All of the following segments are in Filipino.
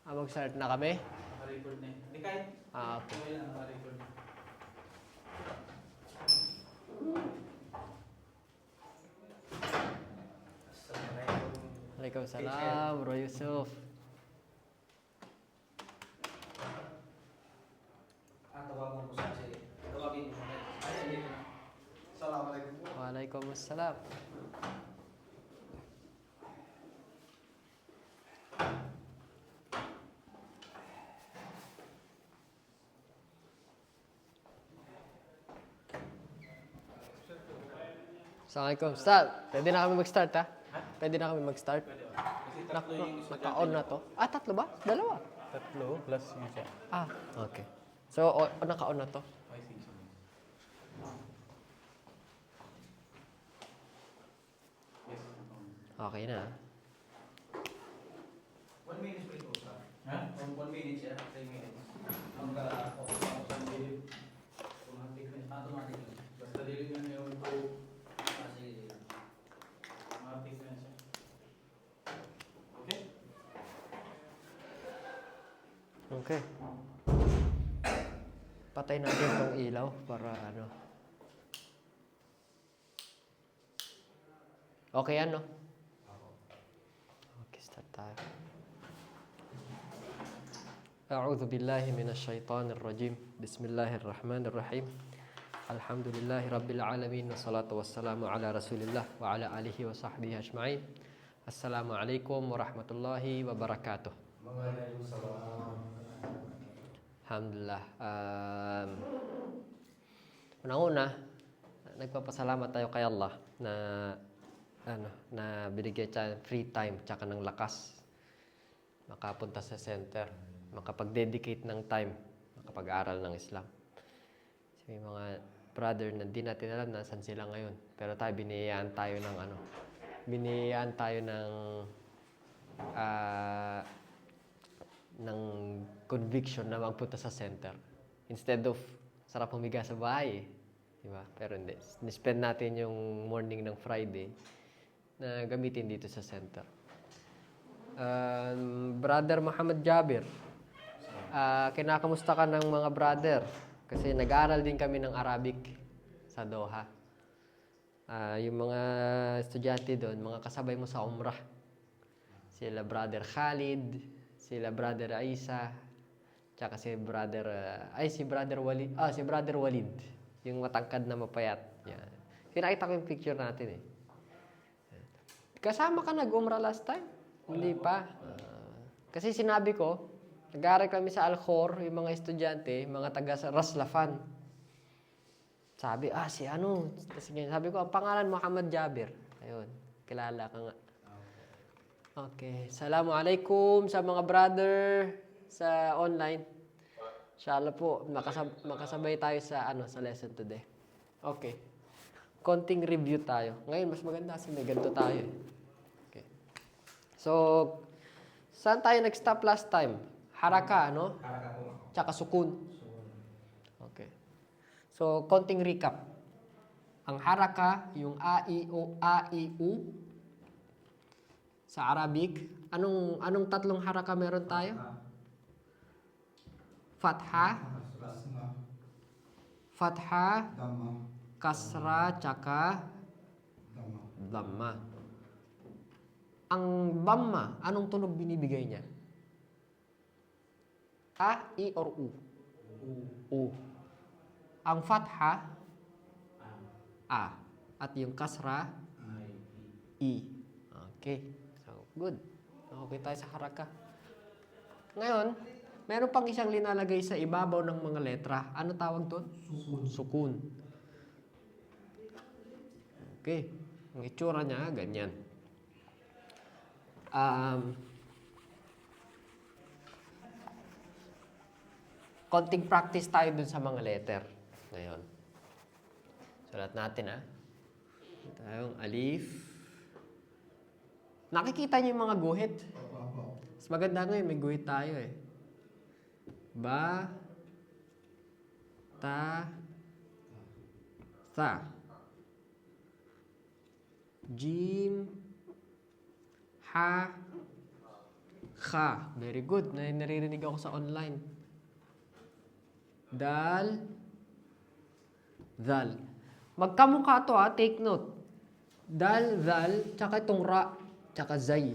Mag-start na kami? Naka-record na eh. Hindi kahit. Okay. Okay lang, naka-record na. Alaikum salam, Bro Yusuf. Tawagan ko sa sige. Tawagin mo. Ay, hindi na. Assalamualaikum po. Waalaikumsalam. Assalamualaikum. Start. Pwede na kami mag-start, ha? Pwede na kami mag-start. Pwede ba? Kasi tatlo yung Naka-on na to. Tatlo ba? Dalawa. Tatlo plus yung siya. Okay. So, naka-on na to. I think so. Yes. Okay na. 1 minute po ito, sir. Ha? 1 minute siya. 3 minutes. Mag-focus ako sa video. Automatic lang. Basta dilim yun yung po. Kasi, automatic lang siya. Okay? Okay. Patay natin tong ilaw para ano. Okay yan, no? Okay, start tayo. أعوذ بالله من الشيطان الرجيم بسم الله الرحمن الرحيم الحمد لله رب العالمين والصلاة والسلام على رسول الله وعلى آله وصحبه أجمعين السلام عليكم ورحمة الله وبركاته. Alhamdulillah. Unang-una, nagpapasalamat tayo kay Allah na binigyan siya free time tsaka ng lakas makapunta sa center, makapag-dedicate ng time, makapag-aral ng Islam. So, may mga brother na di natin alam na saan sila ngayon. Pero tayo, biniyayaan tayo ng conviction na magpunta sa center. Instead of sarap humiga sa bahay, diba? Pero hindi. Nispend natin yung morning ng Friday na gamitin dito sa center. Brother Muhammad Jabir, kinakamusta ka ng mga brother? Kasi nag-aaral din kami ng Arabic sa Doha. Yung mga estudyante doon, mga kasabay mo sa Umrah. Sila Brother Khalid, sila Brother Aisa, tsaka si Brother Walid. Si Brother Walid, yung matangkad na mapayat. Yan. Kinakita ko yung picture natin eh. Kasama ka nag-Umrah last time? Hindi pa. Kasi sinabi ko, nag-aaral kami sa Al-Khor, yung mga estudyante, mga taga Raslafan. Sabi, si ano? Sabi ko, ang pangalan Muhammad Jabir. Ayun, kilala ka nga. Okay. Assalamualaikum sa mga brother sa online. Inshallah po, makasabay tayo sa lesson today. Okay. Konting review tayo. Ngayon, mas maganda kasi may ganito tayo. Okay. So, saan tayo nag-stop last time? Haraka, no? Haraka po. Tsaka sukun. Okay. So, konting recap. Ang haraka, yung a, i, u. Sa Arabic, anong tatlong haraka meron tayo? Fatha, kasra, tsaka dhamma. Ang dhamma, anong tunog binibigay niya? A, I, or U? U. Ang fatha, A. At yung kasra, I. Okay. So, good. Okay tayo sa haraka. Ngayon, meron pang isang linalagay sa ibabaw ng mga letra. Ano tawag doon? Sukun. Okay. Ang itsura niya, ganyan. Konting practice tayo dun sa mga letter. Ngayon. Sulat natin, tayong alif. Nakikita niyo yung mga guhit? Mas maganda ngayon, may guhit tayo eh. Ba, ta, sa. Jim, ha, Kha. Very good. Naririnig ako sa online. Dal. Zal. Magkamukha to take note. Dal, zal, tsaka itong ra, tsaka zay.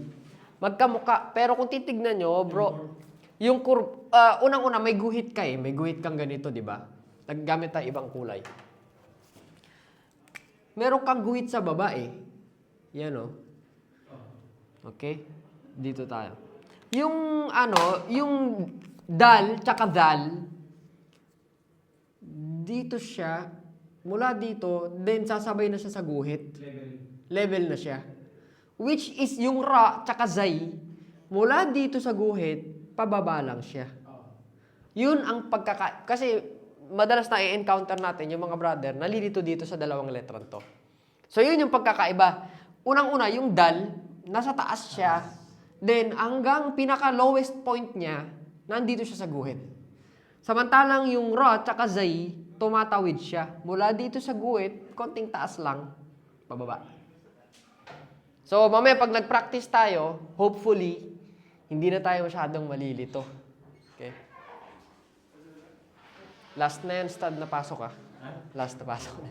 Magkamukha. Pero kung titignan nyo, bro, yung unang-una, may guhit ka eh. May guhit kang ganito, di ba? Naggamit tayo ibang kulay. Meron kang guhit sa baba eh. Yan o. Okay? Dito tayo. Yung yung dal, tsaka dal, dito siya, mula dito, then sasabay na siya sa guhit. Level na siya. Which is yung ra, tsaka zay, mula dito sa guhit, pababa lang siya. Yun ang kasi madalas na i-encounter natin yung mga brother, nalilito dito sa dalawang letrang to. So yun yung pagkakaiba. Unang-una, yung dal, nasa taas siya, then hanggang pinaka-lowest point niya, nandito siya sa guhit. Samantalang yung ra, tsaka zay, tumatawid siya. Mula dito sa guhit, konting taas lang, pababa. So, mamaya pag nag-practice tayo, hopefully, hindi na tayo masyadong malilito. Okay? Last na yan, stud na pasok ah. Last na pasok na.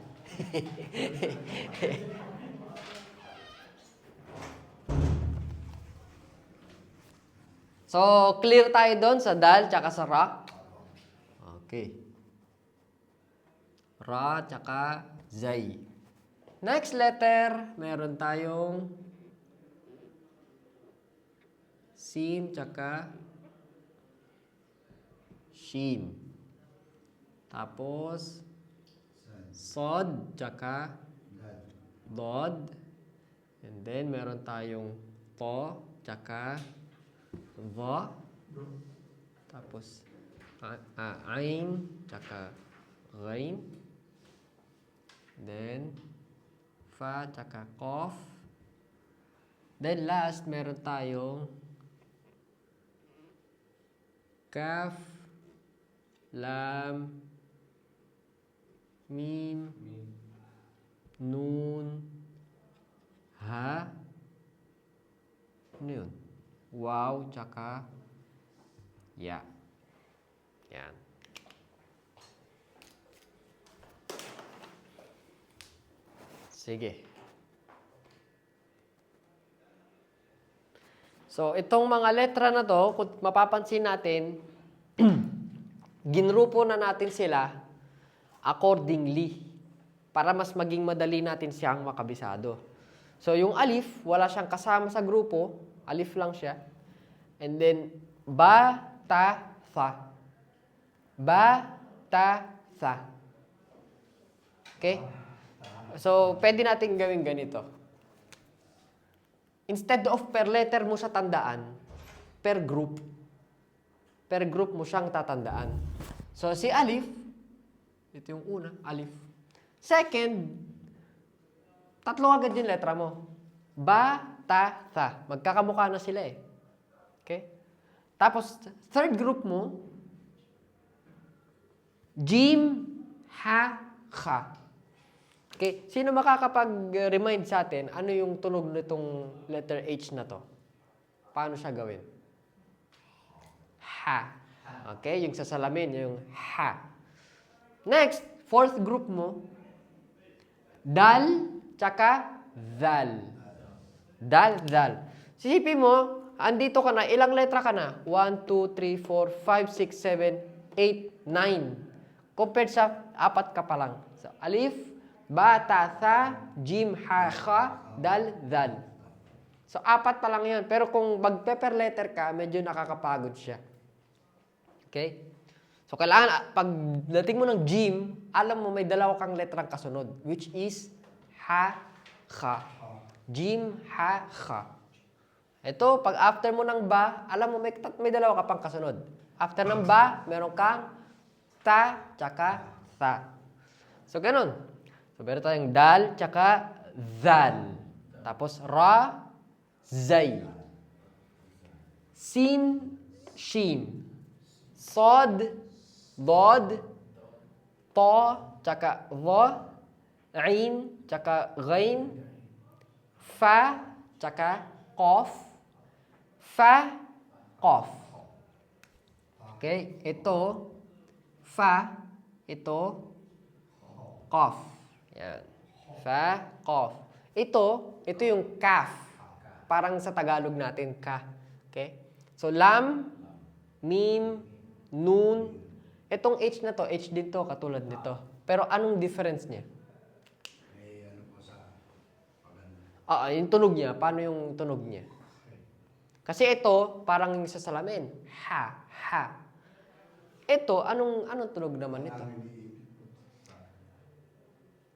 So, clear tayo doon sa dal tsaka sa ra. Okay. Ra tsaka zay. Next letter, meron tayong sin tsaka shin. Tapos sod tsaka dod. And then meron tayong to tsaka va. Tapos ain tsaka ghain. Then fa tsaka qaf. Then last meron tayong kaf, lam, mim, nun, ha. Ano yun? Wow, tsaka ya. Yan. Sige. So, itong mga letra na to, kung mapapansin natin, ginrupo na natin sila accordingly para mas maging madali natin siyang makabisado. So, yung alif, wala siyang kasama sa grupo. Alif lang siya. And then, ba, ta, tha. Ba, ta, tha. Okay? So, pwede natin gawin ganito. Instead of per letter mo sa tandaan, per group mo siyang tatandaan. So, si alif, ito yung una, alif. Second, tatlo agad yung letra mo. Ba, ta, tha. Magkakamukha na sila eh. Okay? Tapos, third group mo, jim, ha, kha. Okay? Sino makakapag-remind sa atin ano yung tunog nitong letter H na to? Paano siya gawin? Ha. Okay? Yung sa salamin, yung ha. Next, fourth group mo, dal, tsaka dal. Dal, dal. Sisipin mo, andito ka na, ilang letra ka na? 1, 2, 3, 4, 5, 6, 7, 8, 9. Compared sa 4 ka pa lang. So, alif, ba, ta, tha, jim, ha, kha, dal, dal. So, 4 pa lang yan. Pero kung mag-per letter ka, medyo nakakapagod siya. Okay? So, kailangan, pag dating mo ng jim, alam mo may dalawa kang letrang kasunod, which is ha, kha. Jim, ha, kha. Ito, pag after mo ng ba, alam mo may dalawa ka pang kasunod. After ng ba, meron kang ta, tsaka tha. So, ganun. So, meron tayong dal, tsaka zal. Tapos, ra, zay. Sin, shin. Sod, dod, to, tsaka va. Ain, tsaka ghain. Fa, tsaka qaf. Fa, Cough. Okay? Ito, fa. Ito, cough. Yan. Fa, cough. Ito yung calf. Parang sa Tagalog natin, ka. Okay? So, lam, mim, nun. Itong H na to, H dito, katulad nito. Pero anong difference niya? May ano po sa paganda. Yung tunog niya. Paano yung tunog niya? Kasi ito, parang yung sa salamin. Ha, ha. Ito, anong tunog naman ito?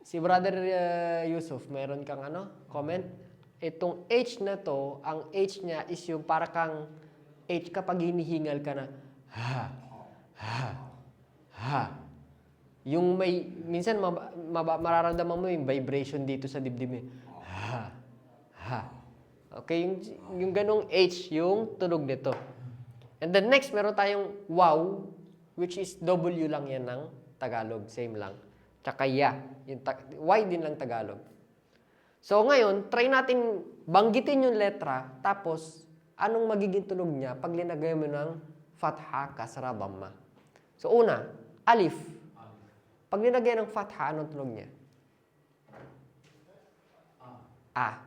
Si Brother Yusuf, meron kang comment? Itong H na to, ang H niya is yung para kang H kapag hinihingal ka na ha, ha, ha. Yung may, minsan mararamdaman mo yung vibration dito sa dibdib mo. Ha, ha. Okay, yung ganong H, yung tunog nito. And then next, meron tayong wow, which is W lang yan ng Tagalog, same lang. Tsaka ya, yung Y din lang Tagalog. So ngayon, try natin banggitin yung letra, tapos anong magiging tunog niya pag linagay mo ng fatha, kasra, dhamma. So una, alif. Pag linagay ng fatha, anong tunog niya? A.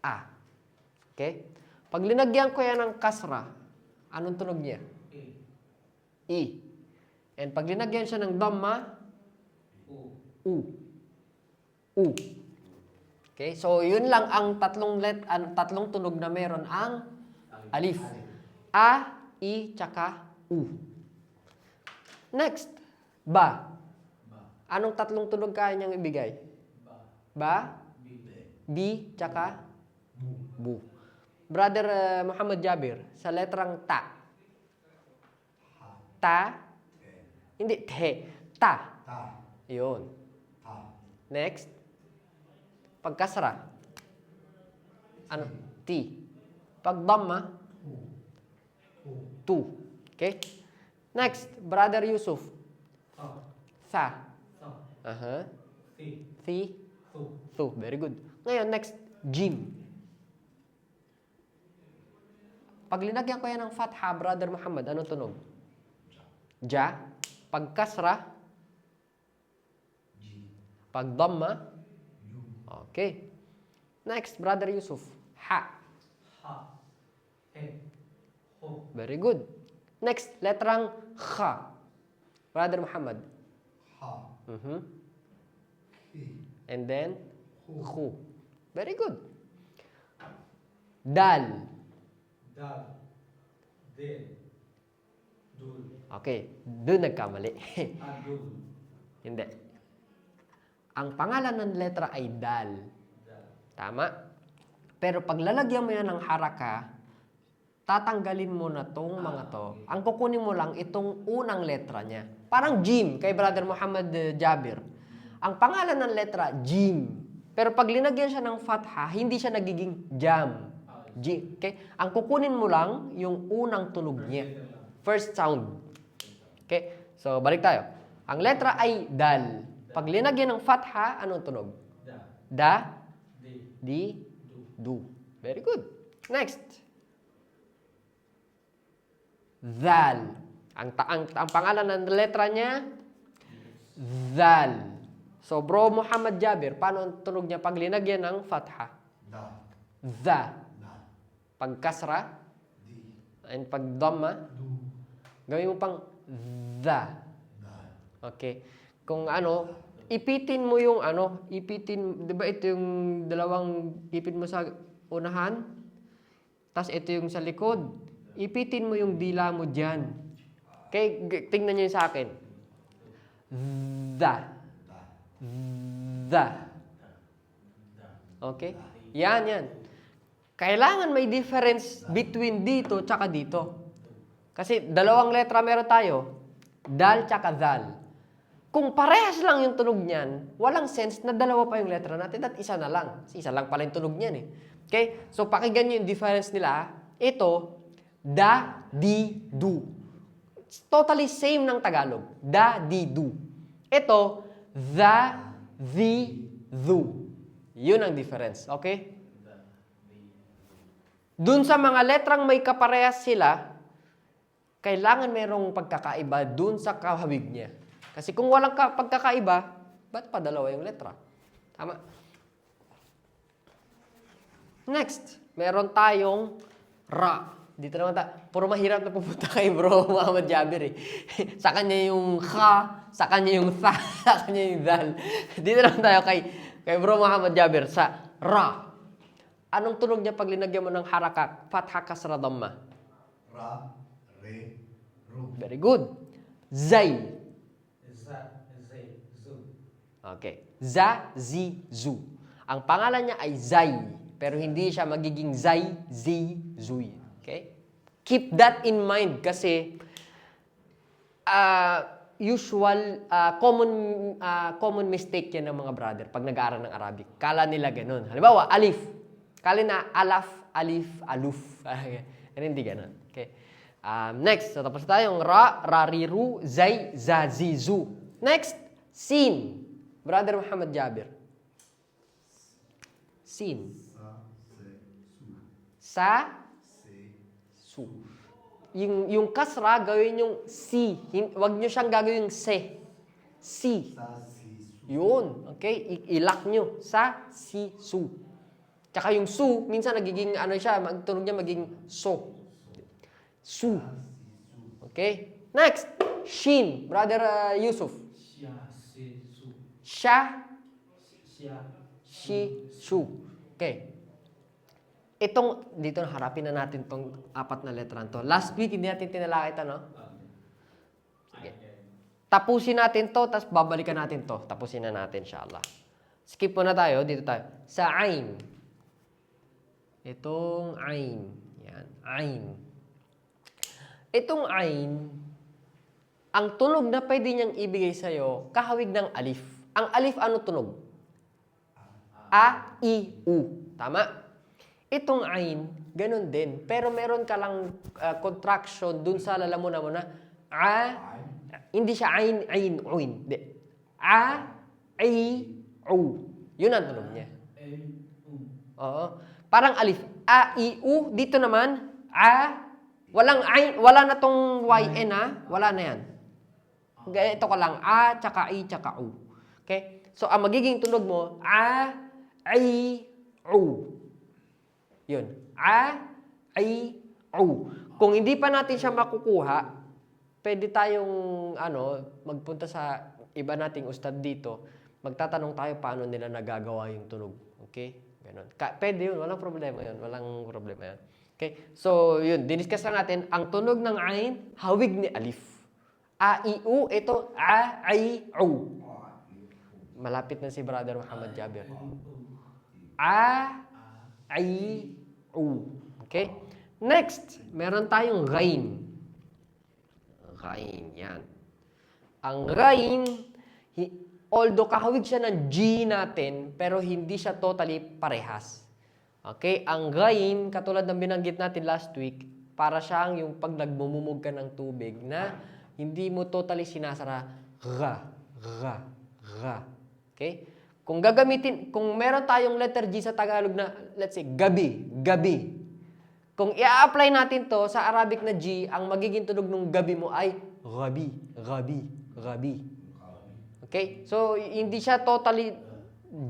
A. Okay? Pag linagyan ko yan ng kasra, anong tunog niya? E. And pag linagyan siya ng dhamma, U. U. Okay? So, yun lang ang tatlong tunog na meron ang alif. A, I, tsaka U. Next, ba. Anong tatlong tunog kaya niyang ibigay? Ba, B, tsaka Bu. Brother Muhammad Jabir, sa letrang ta. Ta. Hindi, te. Ta. Ta. Yun. Ta. Next. Pagkasra. Ano? T. Pag dhamma. Tu. Okay? Next, Brother Yusuf. Sa. Aha. Thi. Thu. Very good. Ngayon, next, jim. Pag linagyan ko yan ng fatha, Brother Muhammad, anong tunog? Ja. Pag kasra. Pag dhamma. Okay. Next, Brother Yusuf. Ha. Very good. Next, letrang kha. Brother Muhammad. Ha. Hi. And then, khu. Very good. Dal. Okay, doon nagkamali. Hindi. Ang pangalan ng letra ay dal. Tama? Pero pag lalagyan mo yan ng haraka, tatanggalin mo na tong mga to. Ang kukunin mo lang itong unang letra niya. Parang Jim kay Brother Muhammad Jabir. Ang pangalan ng letra, Jim. Pero pag linagyan siya ng fatha, hindi siya nagiging jam. Jim. Okay? Ang kukunin mo lang yung unang tunog niya. First sound. Okay? So, balik tayo. Ang letra ay dal. Pag linagyan ng fatha, anong tunog? Da. Di. Du. Very good. Next. Zal. Ang pangalan ng letra niya, Zal. So, bro Muhammad Jabir, paano ang tunog niya pag linagyan ng fatha? Da. Za. Da. Pag kasra, Di. and pag dhamma, Du. gawin mo pang za. Da. Okay. Kung ipitin mo yung di ba ito yung dalawang ipit mo sa unahan? Tapos ito yung sa likod. Ipitin mo yung dila mo dyan. Okay, tingnan nyo yun sa akin. Da. Da. Okay? Yan. Kailangan may difference between dito tsaka dito. Kasi dalawang letra meron tayo. Dal tsaka zal. Kung parehas lang yung tunog niyan, walang sense na dalawa pa yung letra natin at isa na lang. Kasi isa lang pala yung tunog niyan eh. Okay? So, pakinggan nyo yung difference nila. Ito, da, di, du. It's totally same ng Tagalog. Da, di, du. Ito, the, the, du. Yun ang difference. Okay? Dun sa mga letrang may kaparehas sila, kailangan merong pagkakaiba dun sa kahawig niya. Kasi kung walang pagkakaiba, ba't pa dalawa yung letra? Tama. Next, meron tayong ra. Dito naman puro mahirap na pupunta kay bro Muhammad Jabir eh. Sa kanya yung kha, sa kanya yung tha, sa kanya yung dal. Dito naman tayo kay bro Muhammad Jabir sa ra. Anong tunog niya pag linagyan mo ng harakak? Fatha kasra dhamma. Ra, re, ru. Very good. Zay. Za, zay, zu. Okay. Za, zi, zu. Ang pangalan niya ay Zay. Pero hindi siya magiging Zay, zi, zuy. Okay? Keep that in mind kasi common mistake yan ng mga brother pag nag-aaral ng Arabic. Kala nila ganun. Halimbawa, alif. Kala na alaf, alif, aluf. Hindi ganun. Okay. Next, so tapos tayong ra, rariru, zay, zazizu. Next, sin. Brother Muhammad Jabir. Sin. Sa, Se, su. Yung kasra, gawin yung si. Huwag nyo siyang gagawin yung se. Si. sa, si, su. Yun. Okay? Ilak nyo. Sa, si, su. Tsaka yung su, minsan nagiging, magtunog niya magiging so. Su. Okay? Next. Shin. Brother Yusuf. Siya, si, su. Sha, Siya. shi, su. Okay. Dito harapin na natin tong 4 na letra to. Last week, hindi natin tinalakay ito, no? Sige. Tapusin natin to, tapos babalikan natin to. Tapusin na natin, inshallah. Skip muna tayo. Dito tayo. Sa ain. Itong ain. Yan. Ain. Itong ain, ang tunog na pwede niyang ibigay sa'yo, kahawig ng alif. Ang alif, ano tunog? A, I, U. Tama? Itong ain, ganun din. Pero meron ka lang contraction dun sa lalamunan mo na a, hindi siya ain, uin. Hindi. A, I, U. Yun ang tunog niya. Oo. Parang alif. A, I, U. Dito naman, a, walang ain, wala na tong YN ha. Wala na yan. Ito ka lang, a, tsaka I, tsaka U. Okay? So, ang magiging tunog mo, a, I, U. Yun. A, I, U. Kung hindi pa natin siya makukuha, pwede tayong magpunta sa iba nating ustad dito. Magtatanong tayo paano nila nagagawa yung tunog. Okay? Ganun. Pwede yun. Walang problema yun. Walang problema yun. Okay? So, yun. Diniscuss lang natin. Ang tunog ng ain, hawig ni alif. A, I, U. Ito, A, I, U. Malapit na si Brother Muhammad Jabir. A, I, U. Okay? Next, meron tayong ghain. Ghain, yan. Ang ghain, although kahawig siya ng G natin, pero hindi siya totally parehas. Okay? Ang ghain, katulad ng binanggit natin last week, para siyang yung pag nagmumumog ka ng tubig na hindi mo totally sinasara. Ga, ga, ga. Okay? Kung meron tayong letter G sa Tagalog na, let's say, gabi, gabi. Kung i-apply natin to sa Arabic na G, ang magiging tunog ng gabi mo ay gabi, gabi, gabi. Okay? So, hindi siya totally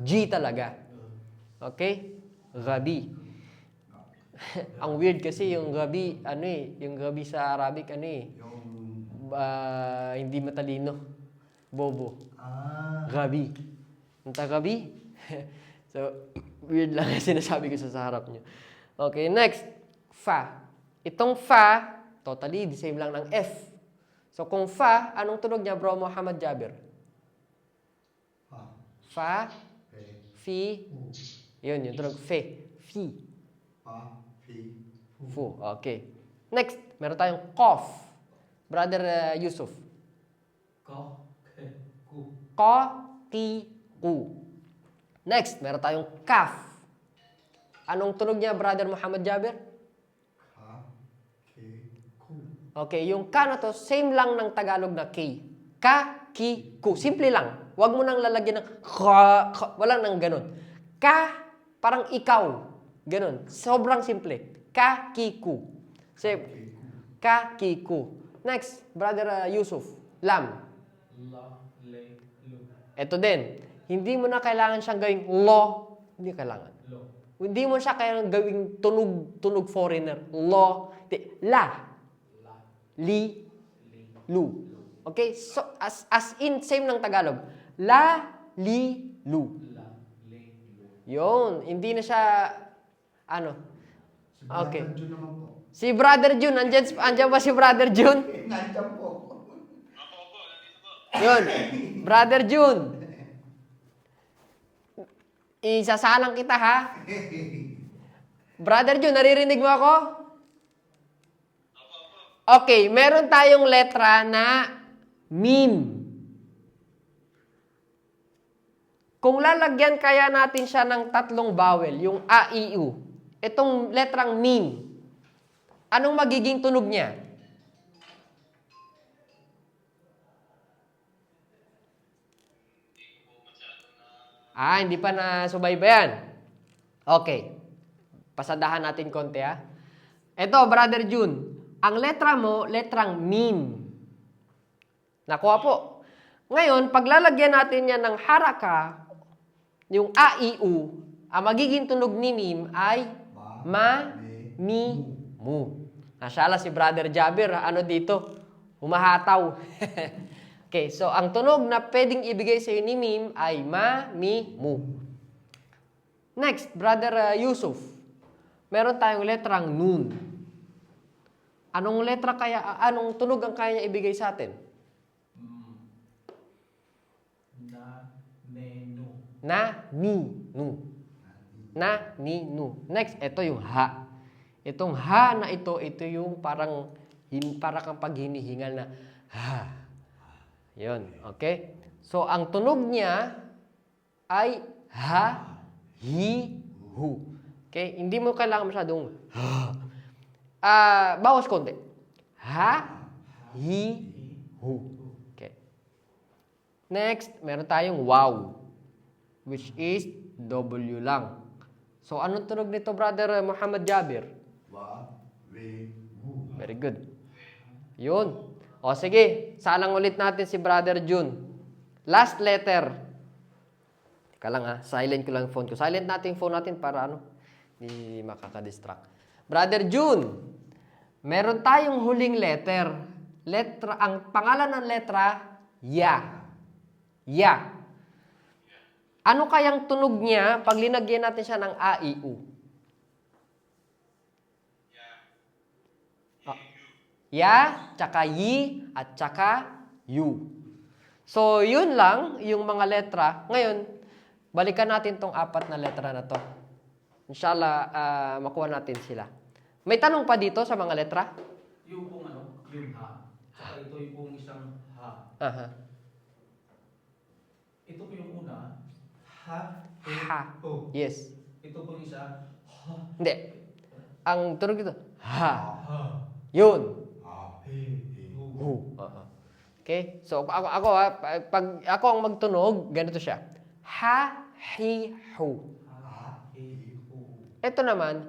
G talaga. Okay? Gabi. Ang weird kasi yung gabi, yung gabi sa Arabic, hindi matalino. Bobo. Gabi. Punta gabi. So, weird lang yung sinasabi ko sa harap nyo. Okay, next. Fa. Itong fa, totally the same lang ng F. So, kung fa, anong tunog niya, bro Muhammad Jabir? Fa, fi, yun, yung tunog, fe, fi. Pa, fi, Fu. Okay. Next, meron tayong qaf. Brother Yusuf. Ko, ke, ku. Ko, ki, ku. Next, meron tayong kaf. Anong tunog niya, Brother Muhammad Jabir? ka, ke, ku. Okay, yung ka na to, same lang ng Tagalog na K. Ka, ki, ku. Simple lang. Huwag mo nang lalagyan ng ka. Wala nang ganun. Ka, parang ikaw. Ganun. Sobrang simple. Kakiku. Say, kakiku. Next, Brother Yusuf. Lam. La, le, lu. Ito din. Hindi mo na kailangan siyang gawing lo. Hindi kailangan. Lo. Hindi mo siya kailangan gawing tunog foreigner. Lo. La. La, Li. li, Lu. Okay? So, as in, same ng Tagalog. La, li, lu. la, le, lu. Yun. Hindi na siya, ano. Si Brother Okay. Jun naman po. Si Brother Jun. Andyan ba si Brother Jun? Nandiyan po. Yun. Brother Jun. Isasalang kita, ha? Brother Jun, naririnig mo ako? Okay, meron tayong letra na meme. Kung lalagyan kaya natin siya ng tatlong vowel, yung a, i, u, itong letrang meme, anong magiging tunog niya? Hindi pa nasubaybayan. Okay. Pasadahan natin konti, ha? Ito, Brother Jun. Ang letra mo, letrang meme. Nakuha po. Ngayon, paglalagyan natin yan ng haraka, yung a, i, u, ang magiging tunog ni meme ay ma, mi, mu. Nasyala si Brother Jabir, ano dito? Humahataw. Okay, so ang tunog na pwedeng ibigay sa iyo ni meme ay ma, mi, mu. Next, Brother Yusuf. Meron tayong letrang nun. Anong letra kaya, anong tunog ang kaya niya ibigay sa atin? Na, ne, nu. Na, ni, nu. Na, ni, nu. Next, ito yung ha. Itong ha na ito yung parang kang paghinihingal na ha. Yun, okay? So, ang tunog niya ay ha, hi, hu. Okay? Hindi mo kailangan masyadong bawas konti. Ha, hi, hu. Okay. Next, meron tayong wow, which is W lang. So, anong tunog nito, Brother Muhammad Jabir? Wa, we, wu. Very good. Yun. O sige, salang ulit natin si Brother Jun. Last letter. Teka lang, ha, silent ko lang yung phone ko. Silent natin yung phone natin para hindi makakadistract. Brother Jun, meron tayong huling letter. Ang pangalan ng letra, ya. Ya. Ano kayang tunog niya pag linagyan natin siya ng a, i, u? Ya, tsaka yi, at tsaka yu. So, yun lang yung mga letra. Ngayon, balikan natin tong 4 na letra na to. Inshallah, makuha natin sila. May tanong pa dito sa mga letra? Yung pong yung ha. Saka ito yung pong isang ha. Aha. Ito po yung una. Ha, e, Ha. o. Yes. Ito po yung isa. Ha, Hindi. Ang tunog dito, ha. ha, Yun. Ah, he, hu. Hu. Okay? So, pag ako ang magtunog, ganito siya. Ha, hi, hu. Ha, he, hu. Ito naman,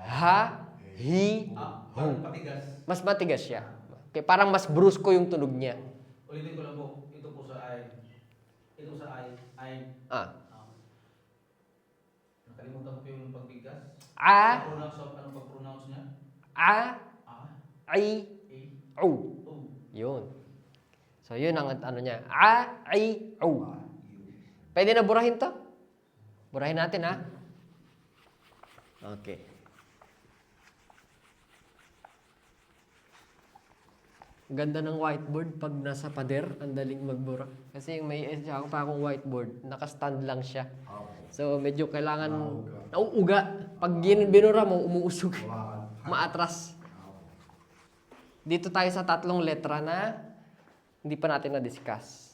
ha, hi, Parang patigas. mas matigas siya. Okay, parang mas brusko yung tunog niya. Ulitin ko lang po. Ito po sa ay. Ito sa ay. Ay. Ah. Nakalimutan ko po yung pagbigas. A, Anong pag-pronounce niya? a, A, i, E, u. U. Yun. So, yun ang ano niya. A, i, u. Pwede na burahin to? Burahin natin, ha? Okay. Ganda ng whiteboard pag nasa pader, ang daling magbura. Kasi yung may ako pa akong whiteboard, naka-stand lang siya. So, medyo kailangan nauuga. Pag binura mo, umuusog. Maatras. Dito tayo sa 3 letra na hindi pa natin na-discuss.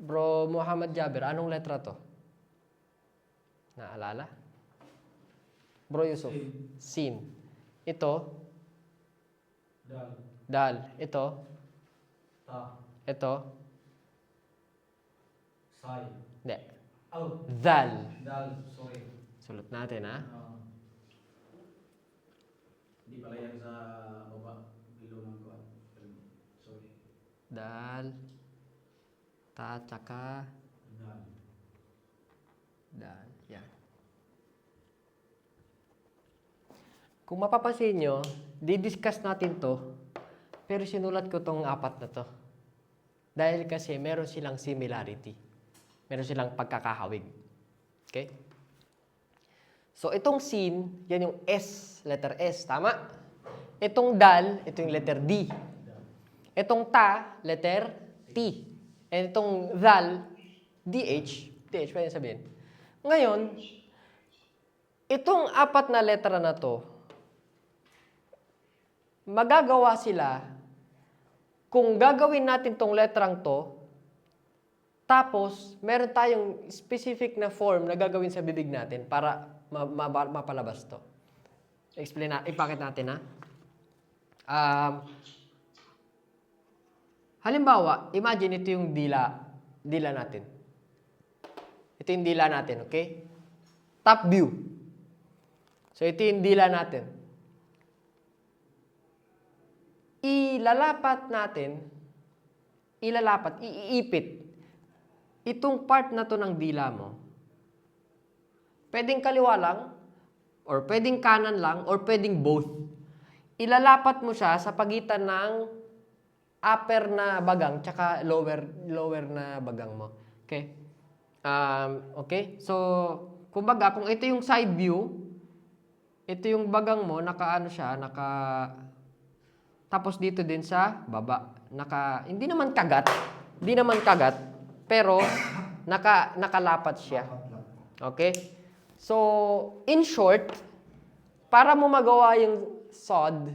Bro Muhammad Jabir, anong letra to? Naalala? Bro Yusuf. Sin. Ito. Dal. Dal. Ito. Ta. Ito. Sai. Hindi. Oh. Dal. Dal. Sorry. Sulat natin, ha? Hindi pala yan sa baba. Below ng kuwan. Sorry. Dal. Ta, tsaka. Dal. Dal. Yan. Kung mapapansin nyo, didiscuss natin to, pero sinulat ko tong apat na to. Dahil kasi meron silang similarity. Meron silang pagkakahawig. Okay? So, itong sin, yan yung S, letter S, tama? Itong dal, ito yung letter D. Itong ta, letter T. And itong dal, DH, pwede sabihin. Ngayon, itong apat na letra na to, magagawa sila kung gagawin natin tong letrang to, tapos meron tayong specific na form na gagawin sa bibig natin para mapalabas to. Ipakit natin, ha? Halimbawa, imagine ito yung dila natin. Ito yung dila natin, okay? Top view. So, ito yung dila natin. Iipit itong part na to ng dila mo. Pwedeng kaliwa lang, or pwedeng kanan lang, or pwedeng both. Ilalapat mo siya sa pagitan ng upper na bagang tsaka lower na bagang mo. Okay? Okay? So, kumbaga, kung ito yung side view, ito yung bagang mo, tapos dito din sa baba. Hindi naman kagat, pero nakalapat siya. Okay? So, in short, para mo magawa yung sod,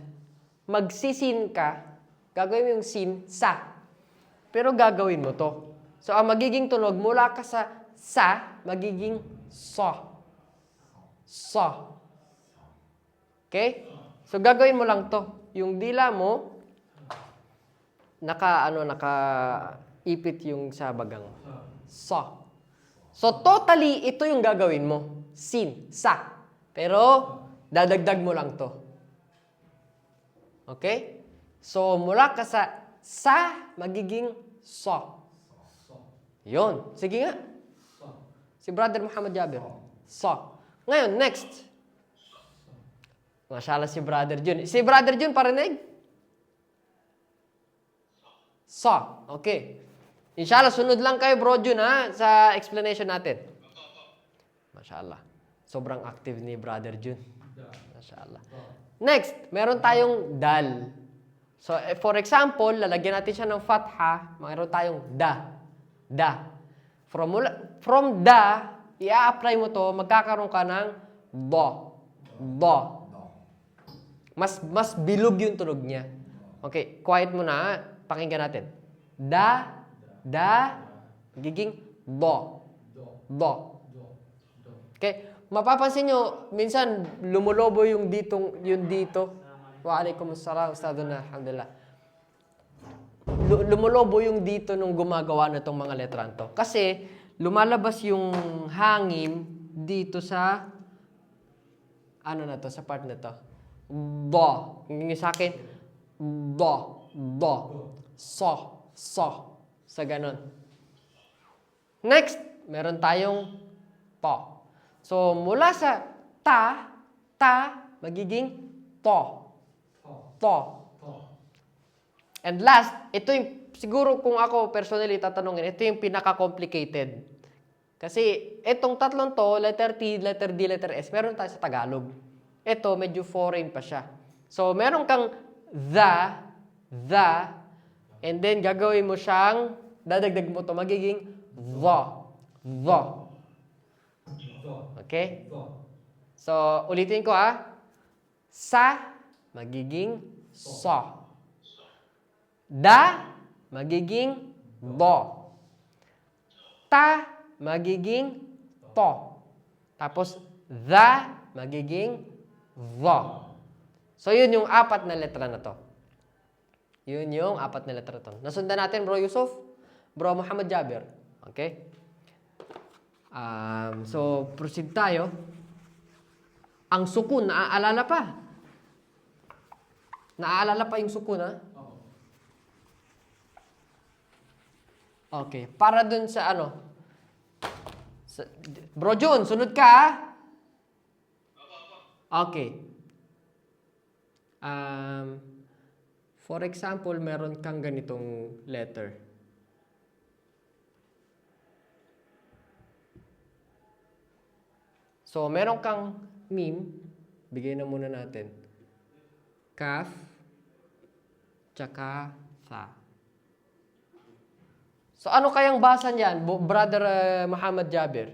magsisin ka, gagawin mo yung sin, sa. Pero gagawin mo to. So, ang magiging tunog, mula ka sa, magiging so. So. Okay? So, gagawin mo lang to. Yung dila mo, naka-ipit yung sa bagang. So. So, totally, ito yung gagawin mo. Sin, sa. Pero, dadagdag mo lang to. Okay? So, mula ka sa, magiging so. Yun. Sige nga. Si Brother Muhammad Jabir. So. Ngayon, next. Mashallah si Brother Jun. Si Brother Jun, parinig? So. Okay. Inshallah, sunod lang kayo, Bro Jun, ha? Sa explanation natin. Mashallah. Sobrang active ni Brother Jun. Mashallah. Next, meron tayong dal. So, for example, lalagyan natin siya ng fatha. Meron tayong da. Da. From da, i-apply mo to, magkakaroon ka ng bo. Bo. Mas bilog yung tunog niya. Okay, quiet muna. Pakinggan natin. Da, magiging do. Do. Okay, mapapansin nyo, minsan lumulobo yung dito. Waalaikumsalam, Ustaduna, alhamdulillah. Lumulobo yung dito nung gumagawa na itong mga letran to. Kasi, lumalabas yung hangin dito sa, sa part na to. Do. Yung sa akin, do. So. Sa ganon. Next, meron tayong to. So, mula sa ta, magiging to. And last, ito yung, siguro kung ako personally tatanungin, ito yung pinaka-complicated. Kasi, itong tatlong to, letter T, letter D, letter S, meron tayo sa Tagalog. Ito, medyo foreign pa siya. So, meron kang the, and then gagawin mo siyang, dadagdag mo to, magiging the. Okay? So, ulitin ko sa, magiging so. Da, magiging do. Ta, magiging to. Tapos, the, magiging the. So, yun yung apat na letra na to. Yun yung apat na letra to. Nasundan natin, Bro Yusuf? Bro Muhammad Jabir. Okay? So, proceed tayo. Ang sukun, naaalala pa. Naaalala pa yung sukun, ha? Oo. Okay. Para dun sa ano? Bro Jun, sunod ka, ha? Okay. For example, meron kang ganitong letter. So, meron kang meme. Bigay na muna natin. Kaf, tsaka tha. So, ano kayang basa niyan, Brother Muhammad Jabir?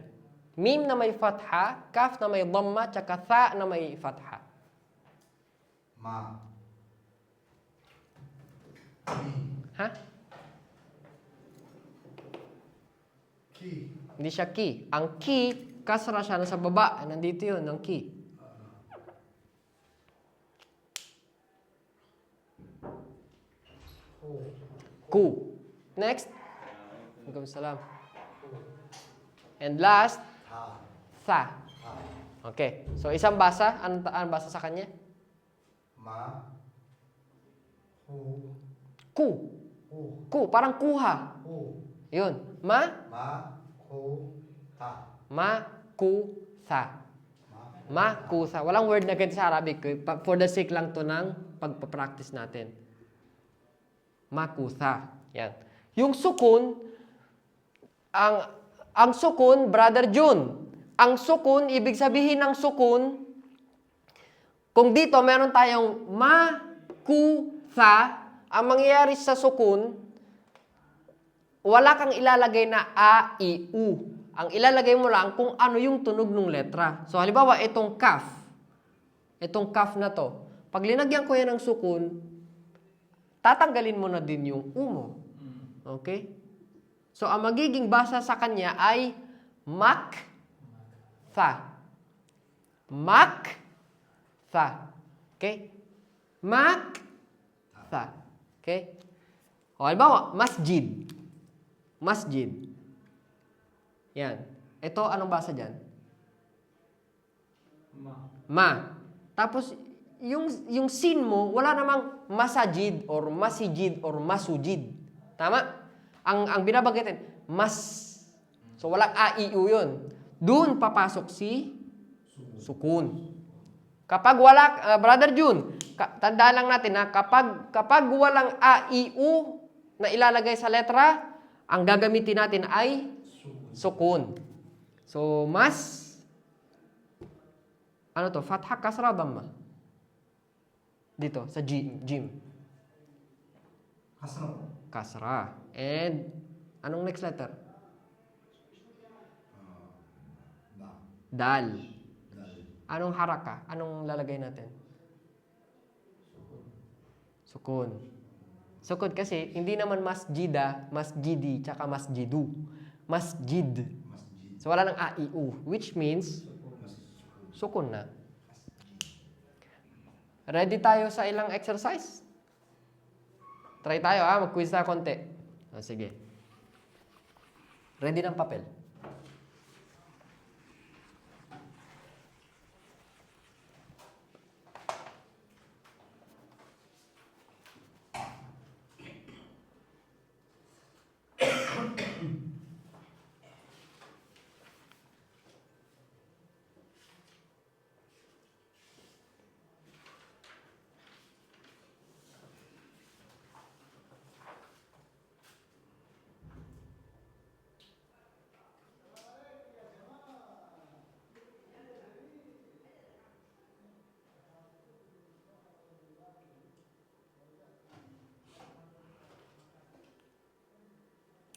Meme na may fatha, kaf na may dhamma, tsaka tha na may fatha. Ma. Ha? Ki. Hindi siya ki. Ang ki, kasra siya nasa baba. Nandito yun, ang ki. Ku. Next. Waalaikumsalam. And last, Ha. tha. Ha. Okay. So, isang basa. Anong basa sa kanya? Ma. Hu. Ku. Hu. Ku. Parang kuha. Hu. Yun. Ma. Ma. Hu. Ta. Ma. Ku. Tha. Ma. Ma. Ku. Tha. Walang word na ganito sa Arabic. For the sake lang to ng pagpapractice natin. Ma. Ku. Tha. Yan. Yung sukun, ang sukun, Brother Jun, ang sukun, ibig sabihin ng sukun, kung dito meron tayong ma, ku, tha, ang mangyayari sa sukun, wala kang ilalagay na a, i, u. Ang ilalagay mo lang kung ano yung tunog ng letra. So, halimbawa, itong kaf na to, pag linagyan ko yan ng sukun, tatanggalin mo na din yung u mo. Okay? So, ang magiging basa sa kanya ay mak, tha. Mak, tha. Okay? Mak, tha. Okay? O, halimbawa, masjid. Masjid. Yan. Ito, anong basa dyan? Ma. Ma. Tapos, yung sin mo, wala namang masajid or masijid or masujid. Tama? Ang binabagitin, mas. So, walang a, i, u yun. Doon papasok si sukun. Kapag wala, Brother Jun, tandaan lang natin na kapag walang a, i, u na ilalagay sa letra, ang gagamitin natin ay sukun. So, mas, ano to? Fatha, kasra, dhamma. Dito, sa jim. Kasra. Kasra. And, anong next letter? Da. Dal. Dal. Anong haraka? Anong lalagay natin? Sukun. Sukun kasi, hindi naman masjida, masjidi, tsaka masjidu. Masjid. Masjid. So, wala ng a, i, u. Which means, sukun na. Ready tayo sa ilang exercise? Try tayo, ha? Mag-quiz tayo konti. Sige. Ready ng papel.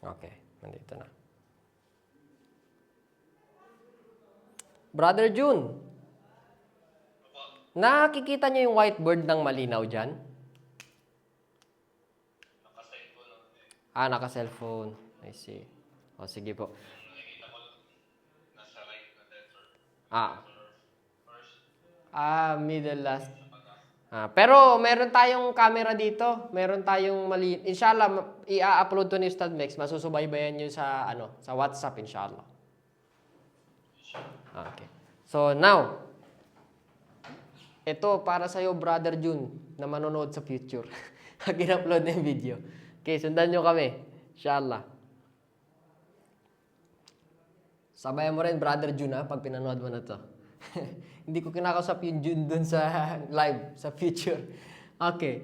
Okay, nandito na. Brother Jun, nakikita niyo yung whiteboard ng malinaw dyan? Naka-cellphone. I see. O, sige po. Ah. Middle last. Pero meron tayong camera dito. Meron tayong mali. Inshallah, i-upload to ni Ustad Mex. Masusubaybayan nyo sa, sa WhatsApp, inshallah. Okay. So, now, ito para sa'yo, Brother Jun, na manonood sa future. Pag-in-upload na yung video. Okay, sundan nyo kami. Inshallah. Sabayan mo rin, Brother Jun, pag pinanood mo na to. Hindi ko kinakausap yung Jun dun sa live, sa future. Okay.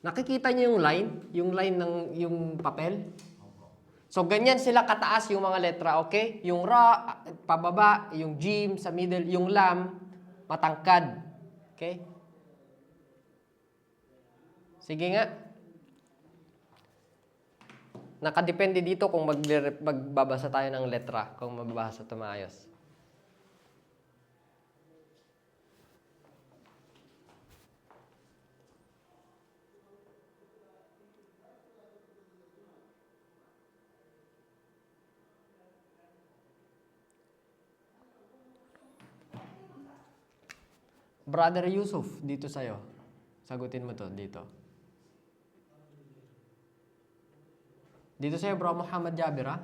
Nakikita niyo yung line ng yung papel? So, ganyan sila kataas yung mga letra, okay? Yung ra, pababa, yung jim, sa middle, yung lam, matangkad. Okay? Sige nga. Nakadepende dito kung magbabasa tayo ng letra, kung mababasa ito maayos. Brother Yusuf, dito sa'yo. Sagutin mo to, dito. Dito sa'yo, Bro Muhammad Jabir, ha?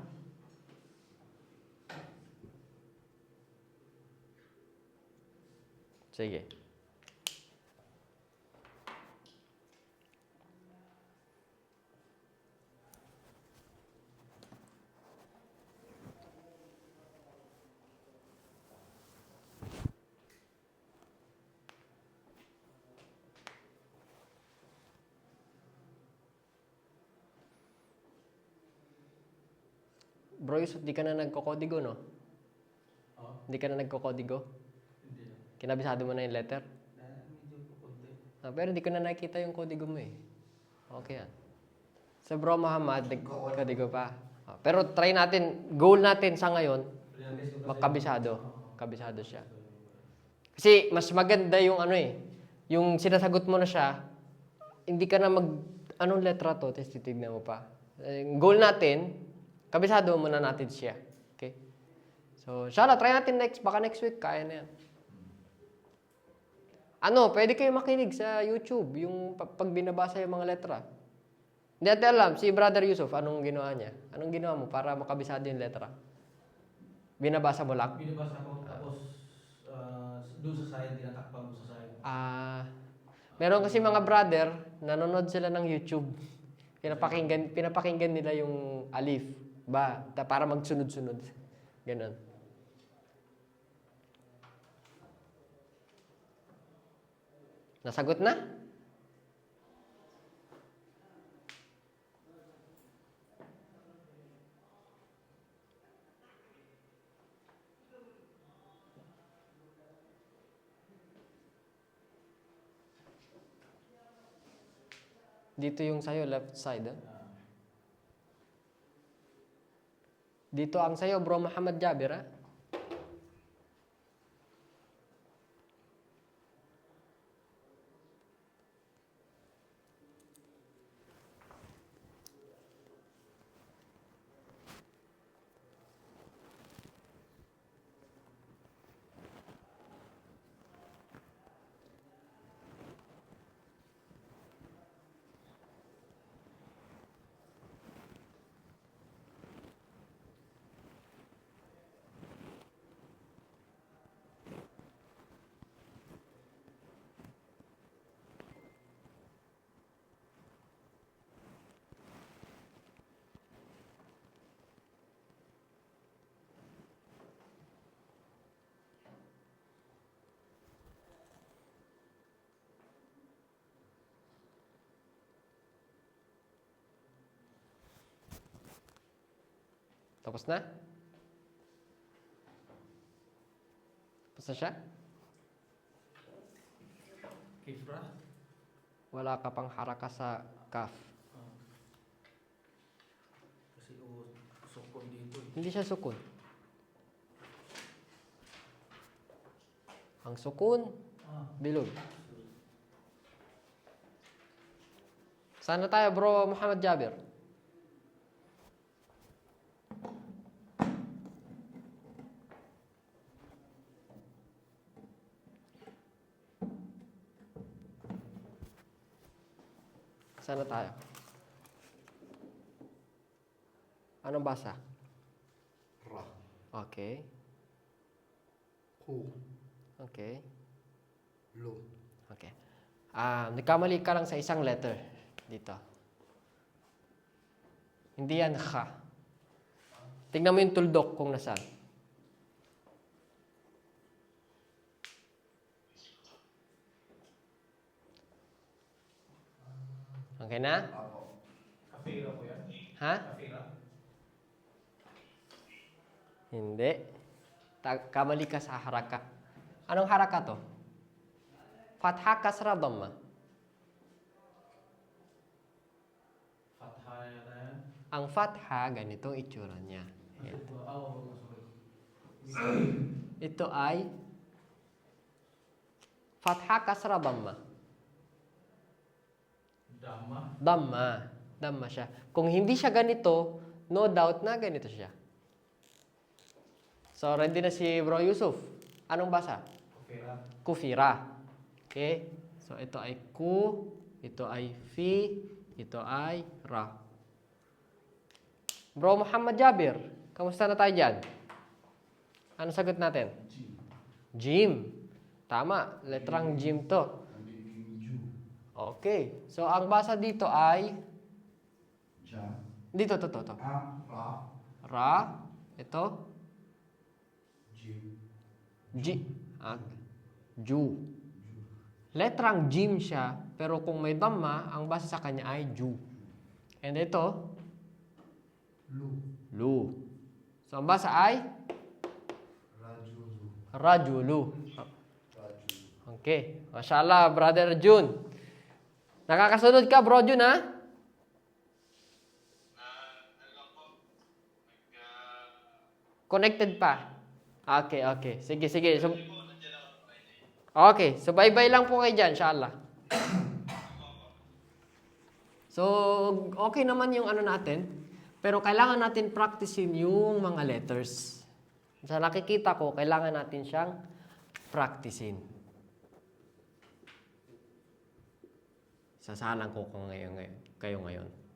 Sige. Bro Yusuf, di ka na nagkokodigo, no? Oo. Di ka na nagkokodigo? Hindi na. Kinabisado mo na yung letter? Medyo kukunti. Pero di ko na nakikita yung kodigo mo, eh. Okay yan. Sa Bro Muhammad, kodigo pa. Pero try natin, goal natin sa ngayon, makabisado. Kabisado siya. Kasi mas maganda yung yung sinasagot mo na siya, hindi ka na anong letra to, tapos titignan mo pa. Goal natin, kabisado muna natin siya. Okay? So, inshallah, try natin baka next week, kaya na yan. Pwede kayo makinig sa YouTube, yung pag binabasa yung mga letra. Hindi natin alam, si Brother Yusuf, anong ginawa niya? Anong ginawa mo para makabisado yung letra? Binabasa mo lang? Binabasa ko, tapos doon sa side, tinatakpan ko sa side. Meron kasi mga brother, nanonood sila ng YouTube. Pinapakinggan nila yung alif, ba, para magsunod-sunod. Ganon. Nasagot na? Dito yung sa'yo, left side. Dito ang sa'yo, Bro Muhammad Jabir, ha? Tapos na? Tapos na siya? Kifra? Wala ka pang haraka sa kaf. Kasi sukon dito. Hindi siya sukun. Ang sukun, bilog. Sana tayo, Bro Muhammad Jabir? Sana tayo. Anong basa? Ra. Okay. Ku. Okay. Lu. Okay. Nagkamali ka lang sa isang letter dito. Hindi yan kha. Tingnan mo yung tuldok kung nasaan. Okay na? Apo. Kafira po yan. Ha? Kafira. Hindi. Kamali ka sa haraka. Anong haraka to? Fatha kasra dhamma. Fatha yata yan. Ang fatha, ganito ang itsura niya. Ayan. Sorry. Ito ay fatha kasra dhamma. Dhamma. Dhamma. Dhamma siya. Kung hindi siya ganito, no doubt na ganito siya. So, ready na si Bro Yusuf. Anong basa? Kafira. Kufira. Okay? So, ito ay ku, ito ay fi, ito ay ra. Bro Muhammad Jabir, kamusta na tayo dyan? Ano sagot natin? Jim. Jim. Tama. Letrang Jim to. Nagiging Ju. Okay. So, ang basa dito ay Ja. dito, to. A. Ra. Ra. Ito. Jim. Ji. Ju. Letrang Jim siya, pero kung may dhamma, ang basa sa kanya ay Ju. And ito, Lu. Lu. So, ang basa ay Rajulu. Rajulu. Rajulu. Okay. Mashallah, Brother Jun. Nakakasunod ka, Bro Jun, ha? Connected pa. Okay. Sige. Okay. So, bye-bye lang po kayo dyan, inshallah. So, okay naman yung ano natin. Pero kailangan natin practicein yung mga letters. Sa nakikita ko, kailangan natin siyang practicein. Sasalang ko kayo ngayon.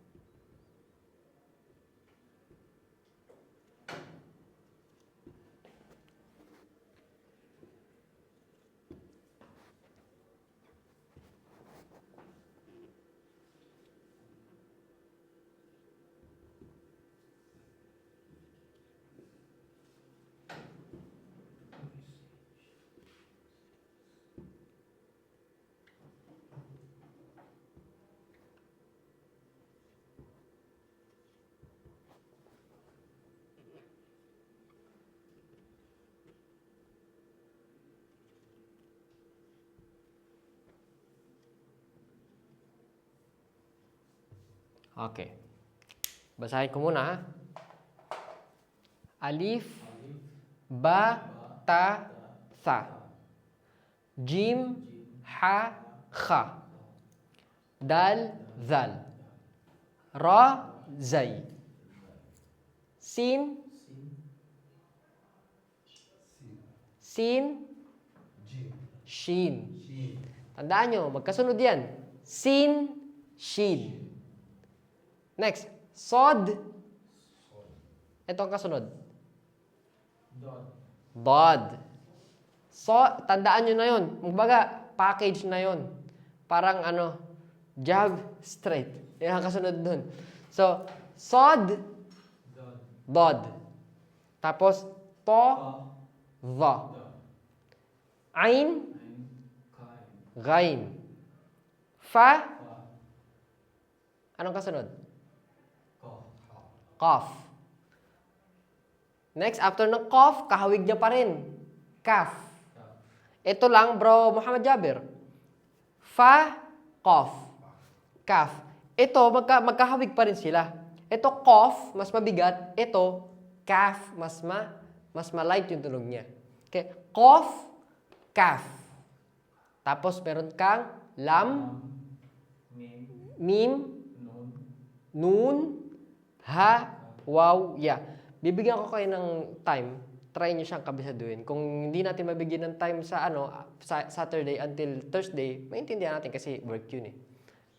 Okay. Basahin ko muna, ha? Alif, ba, ta, tha. Jim, ha, kha. Dal, zal. Ra, zay. Sin, sin, Jim. shin. Shin. Tandaan nyo, magkasunod yan. Sin, shin. Next, sod. Ito ang kasunod. Dod. Dod. So, tandaan nyo na yun. Magbaga, package na yun. Parang jab, straight. Yan ang kasunod dun. So, sod, Dod. dod. Tapos, to, the. Dod. Ain, Ain. Kain. gain. Fa, Fa. anong kasunod? Ko. Qaf. Next, after ng qaf, kahawig niya pa rin. Kaf. Ka. Ito lang, bro, Muhammad Jabir. Fa, qaf. Kaf. Ito, magkahawig pa rin sila. Ito, qaf, mas mabigat. Ito, kaf, mas malight yung tunog niya. Okay, qaf, kaf. Tapos, meron kang lam, Mim. mim, Nun. nun, ha, waw, ya. Bibigyan ko kayo ng time. Try nyo siyang kabisaduhin. Kung hindi natin mabigyan ng time sa Saturday until Thursday, maintindihan natin kasi work yun eh.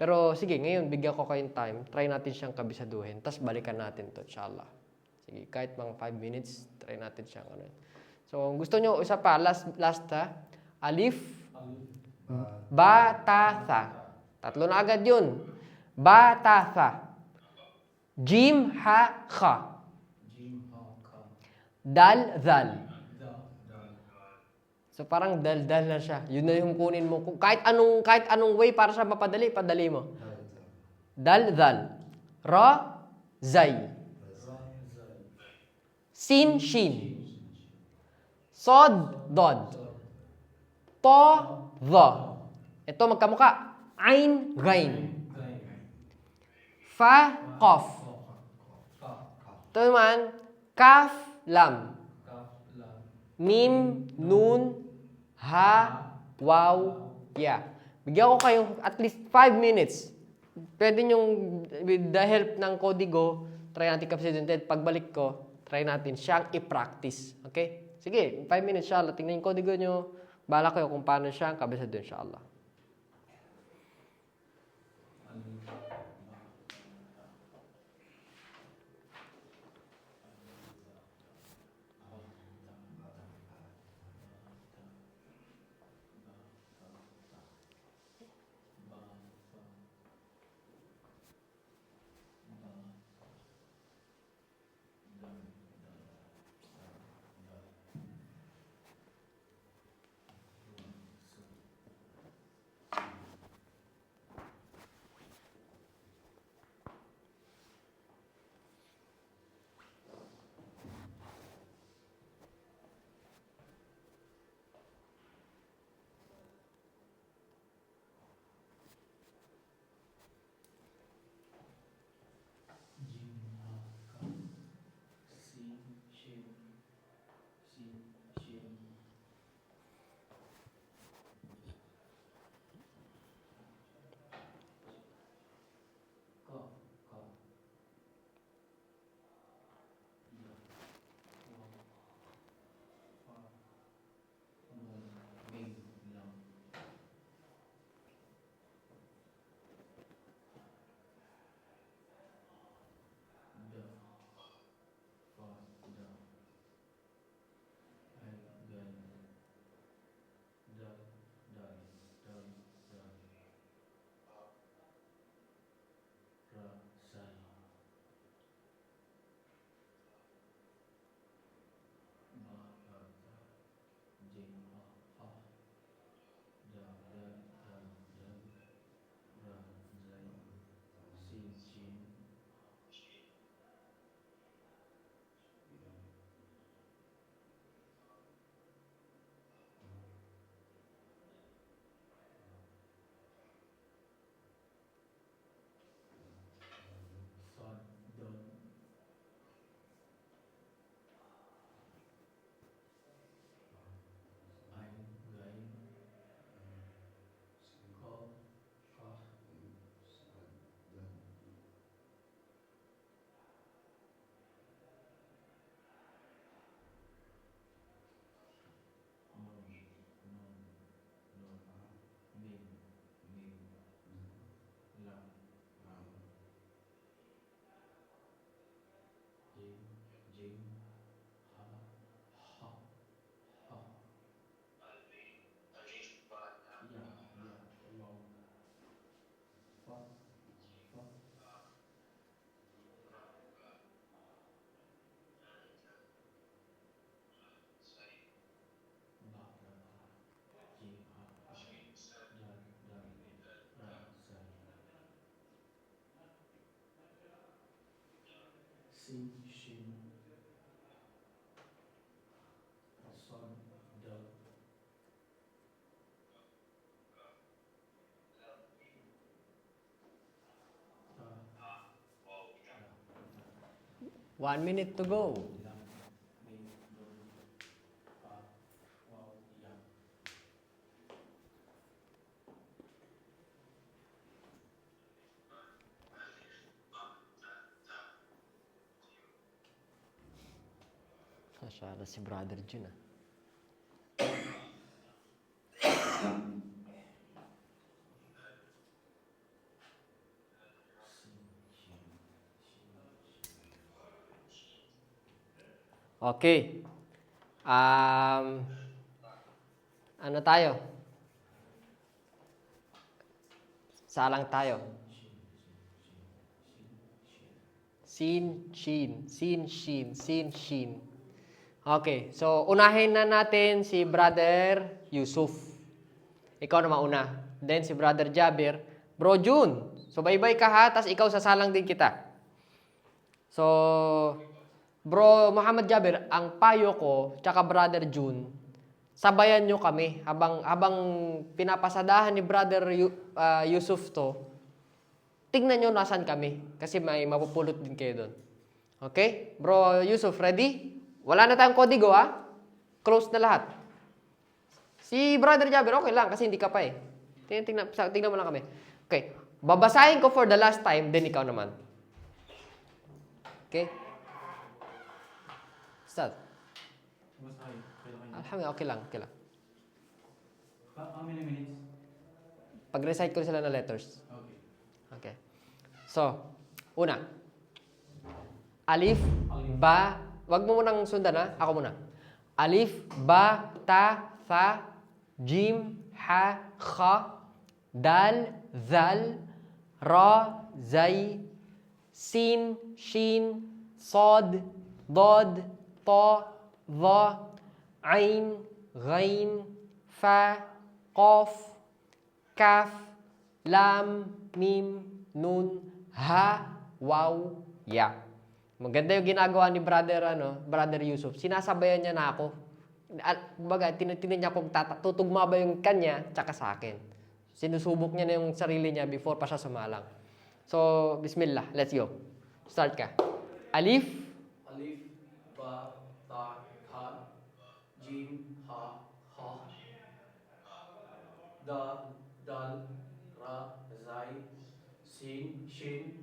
Pero sige, ngayon bigyan ko kayong time. Try natin siyang kabisaduhin. Tapos balikan natin to, inshallah. Sige, kahit mga 5 minutes, try natin siyang ano. So, kung gusto nyo, isa pa, last ha. Alif, ba, ta, tha. Tatlo na agad yun. Ba, ta, tha. Jim, ha, kha. Dal, dhal. So parang dal-dal na siya. Yun na yung kunin mo. Kahit anong way para sa mapadali, padali mo. Dal-dal. Ra, zay. Sin, shin. Sod, dod. To, dha. Ito magkamuka. Ain, gain. Fa, qaf. Ito naman, kaf, lam. Mim, nun, ha, waw, ya. Bigyan ko kayong at least 5 minutes. Pwede nyong, with the help ng Codigo, try natin kapasidented. Pagbalik ko, try natin siyang i-practice. Okay? Sige, 5 minutes, inshallah. Tingnan yung Codigo nyo. Bala kayo kung paano siyang kabisado, inshallah. One minute to go. Masyado si Brother Jun ah. Okay. Ano tayo? Salang tayo. Sin, shin, sin, shin, sin, shin. Okay, so unahin na natin si Brother Yusuf. Ikaw na mauna. Then si Brother Jabir. Bro Jun, so bye-bye ka ha, tas ikaw sasalang din kita. So, Bro Muhammad Jabir, ang payo ko, tsaka Brother Jun, sabayan nyo kami habang pinapasadahan ni Brother Yusuf to, tingnan nyo nasan kami kasi may mapupulot din kayo doon. Okay? Bro Yusuf, ready? Wala na tayong kodigo, ha? Close na lahat. Si Brother Jabir, okay lang kasi hindi ka pa eh. Tingnan mo lang kami. Okay. Babasahin ko for the last time, then ikaw naman. Okay? Start. Basta kayo. Alhamdulillah, okay lang. How many minutes? Pag-recite ko sila na letters. Okay. Okay. So, una. Alif, Alif. ba, wag mo munang sundan ha, ako muna. Alif, ba, ta, tha, jim, ha, kha, dal, zal, ra, zay, sin, shin, sad, dad, ta, dha, ain, ghain, fa, qaf, kaf, lam, mim, nun, ha, waw, ya. Maganda yung ginagawa ni Brother Yusuf. Sinasabayan niya na ako. Baga, tinan niya kung tutugma ba yung kanya tsaka sa akin. Sinusubok niya na yung sarili niya before pa siya sumalang. So, bismillah. Let's go. Start ka. Alif, Alif, ba, ta, tha, jim, ha, kha, da, dal, ra, zai, sin, shin,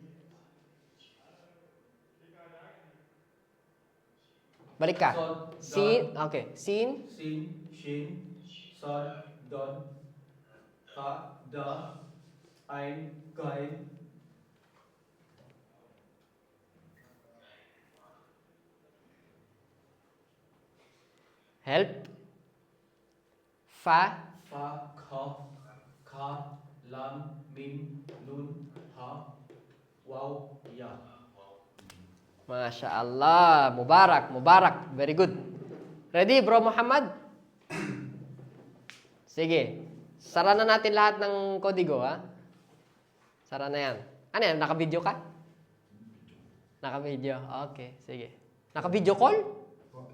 balik ka. Sod, Sin, okay. Sin, sin, shin, sad, dad, ta, da, ain, gain, help. Fa, fa, kha, lam, mim, nun, ha, waw, ya. Masya Allah. Mubarak. Very good. Ready, Bro Muhammad? Sige. Sara na natin lahat ng kodigo, ha? Sara na yan. Ano yan? Naka-video ka? Naka-video. Okay, sige. Naka-video call?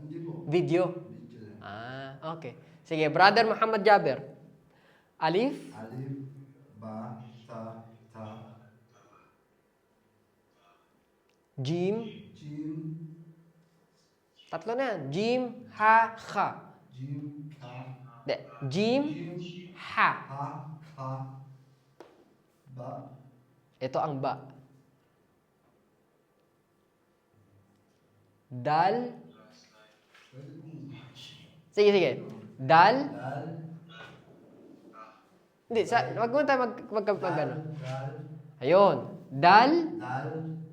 Hindi po. Video. Video lang. Okay. Sige, Brother Muhammad Jabir. Alif, Alif, ba, ta, tha, Jim, jim, tatlo na yan. Jim, ha, kha. jim, ka, De, Jim, jim, ha. ha, kha, ba, Ito ang ba. Dal. Sige. Dal. dal, Hindi, wag mo tayo ano. dal, Ayun. Dal. dal,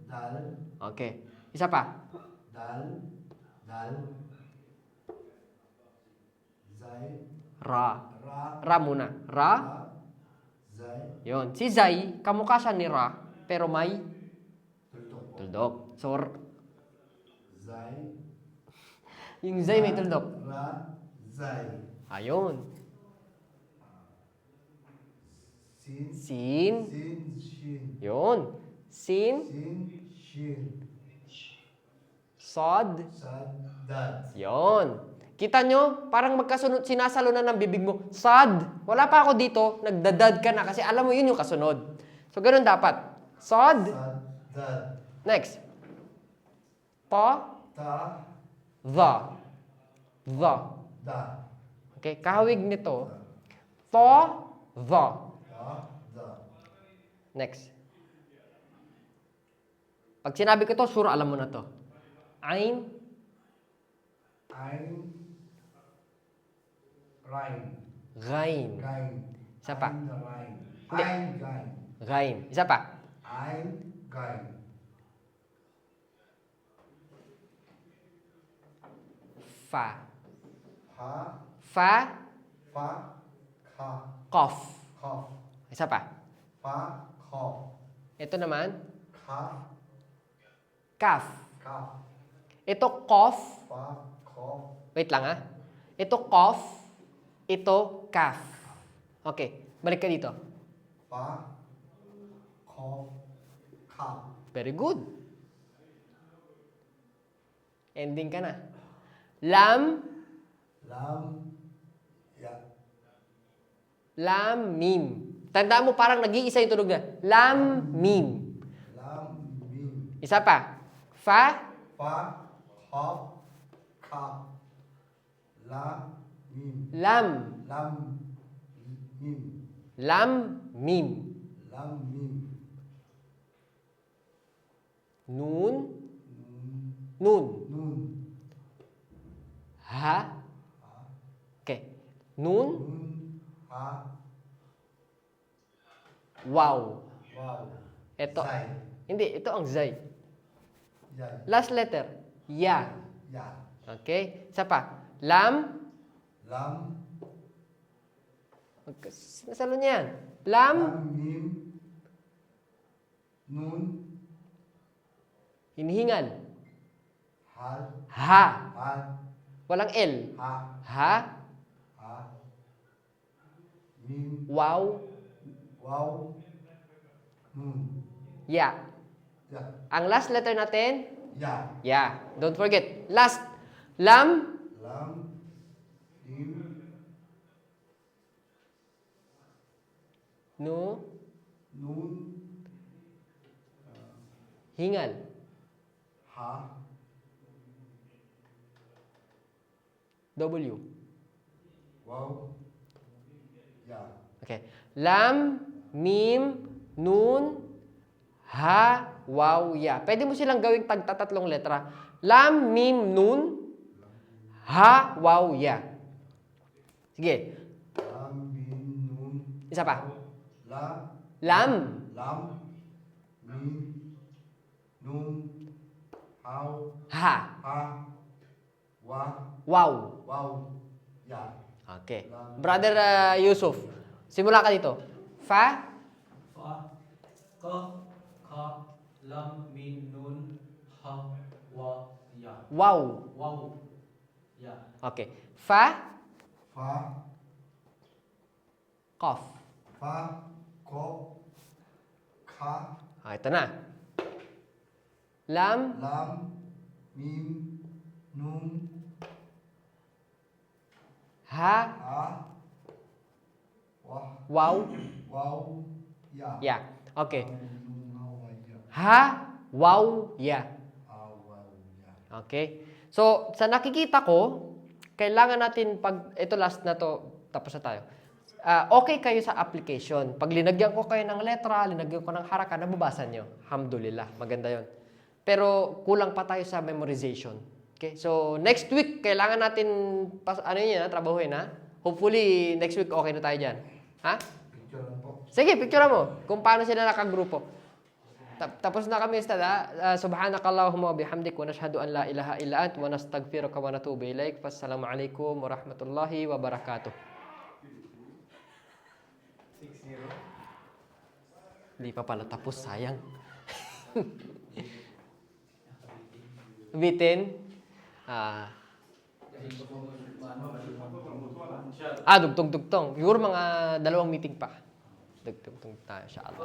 dal, Okay. Isa pa. dal, zai, Ra. ra, Ra muna. Ra. zai, Yun. Si Zai, kamukha siya ni Ra, pero may tuldok, tuldok. So, zai, yung Zai may tuldok. ra, zai, Ayun. sin, Sin. sin, shin, Yun. Sin. sin, shin, Sod. sad, dad, Yun. Kita nyo, parang magkasunod, sinasalunan ng bibig mo. Sad. Wala pa ako dito, nagdadad ka na kasi alam mo yun yung kasunod. So, ganun dapat. Sod. sad, dad, Next. Pa. ta, The. The. da, Okay, kahawig nito. To. The. ta, da, Next. Pag sinabi ko to, sure alam mo na to. Ain. ein, rein, Gain. gain, Isa pa. ein, rein, Hindi. ein, gain, Gain. Isa pa. ein, gain, Fa. Ha. Fa, Fa. Ka. cough. Cough. Isa pa. Fa. Cough. Ito naman, Ka. calf. Ka. Ito cough. Fa. Cough. Wait lang ha. Ito cough. Ito calf. Okay, balik ka dito. Fa. Cough. Ka. Very good. Ending ka na. Lam, Lam. Ya. lam, mim. Tandaan mo parang nag-iisa yung tunog na. Lam, mim. Lam. Mim. Isa pa. Fa, Fa. Cough. Ka. La. Mim. lam. Lam. Mim. Lam, mim. Lam. Mim. Nun, Nun. nun. Nun. Ha. Okay. Nun, Nun. Ha. wow. Wow. Ito. Zay. Hindi, ito ang zay. Zay. Last letter. Ya. Ya. Okay. Isa pa. Lam. Lam. Nasalo niyan. Lam. Lam. Mim. Nun. Hinihingal. Hal. Ha. Hal. Walang L. Ha. Ha. Ha. Mim. Wow. Wow. Nun. Ya. Ya. Ang last letter natin. Ya. Ya. Don't forget. Last. Lam. Lam. Mim. No. Nun. Hingal. Ha. W. Wow. Ya. Okay. Lam, mim, nun, ha, wow, ya. Pwede mo silang gawing tagtatatlong letra. Lam, mim, nun, ha, wow, ya. Sige. Lam. Mim. Nun. Isa pa. La. Lam, Lam. Mim. Nun. How. ha, Ha. Wa. wow. Wow. Ya. Okay. Brother Yusuf, simula ka dito. Fa, Fa. Ka. Ka. Lam. Mim. Nun. Ha. Wa. Ya. wow. Wow. Ya. Okay. Fa, Fa. cough. Fa. Ko. Ka. Ito na. Lam, Lam. Mim. Nun. ha, Ha. Wa. wow, Wow. Ya. ya. Okay. Nun. Hawa. Ya. Ha, wow, ya. Wow. Ya. Okay? So, sa nakikita ko, kailangan natin pag, ito last na to, tapos na tayo. Okay kayo sa application. Pag linagyan ko kayo ng letra, linagyan ko ng haraka, nababasa nyo. Alhamdulillah, maganda yon. Pero kulang pa tayo sa memorization. Okay? So, next week, kailangan natin, trabahuin ha? Hopefully, next week okay na tayo dyan. Ha? Picture lang po. Sige, picture mo kung paano sila nakagrupo. Tapos na kami, Ustad. Subhanakallahumma wa bihamdik wa nashhadu an la ilaha illa ant wa nastaghfiruka wa natubu ilaik. Wassalamualaikum warahmatullahi wabarakatuh. 6-0. Hindi pa pala tapos, sayang. Bitin. Dugtong-dugtong. Siguro mga 2 meeting pa. Dugtong tayo, inshallah.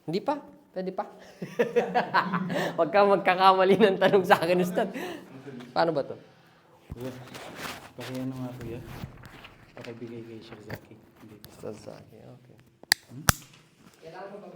Hindi pa. Pwede pa. Huwag ka magkakamali ng tanong sa akin, Ustad. Paano ba to? Kuya, pakiano nga kuya. Pakibigay kay Sheikh Zaki. Ustad Zaki, okay. Kailangan mo ba